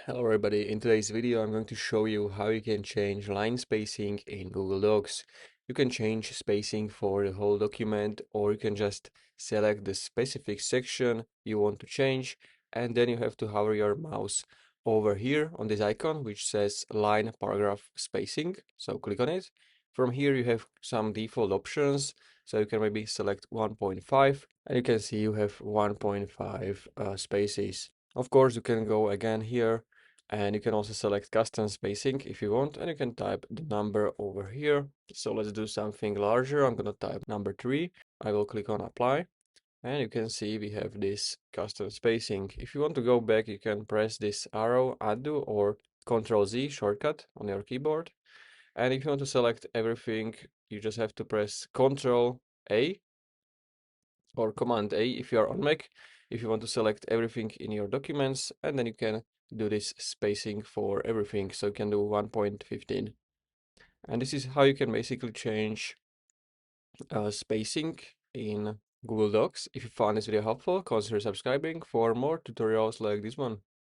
Hello everybody, in today's video I'm going to show you how you can change line spacing in Google Docs. You can change spacing for the whole document, or you can just select the specific section you want to change, and then you have to hover your mouse over here on this icon which says line paragraph spacing. So click on it. From here you have some default options, so you can maybe select 1.5 and you can see you have 1.5 spaces. Of course, you can go again here and you can also select custom spacing if you want, and you can type the number over here. So let's do something larger. I'm gonna type number 3. I will click on apply, and you can see we have this custom spacing. If you want to go back, you can press this arrow, undo, or Ctrl Z shortcut on your keyboard. And if you want to select everything, you just have to press Ctrl A or Command A if you are on Mac, if you want to select everything in your documents, and then you can do this spacing for everything. So you can do 1.15. And this is how you can basically change spacing in Google Docs. If you found this video helpful, consider subscribing for more tutorials like this one.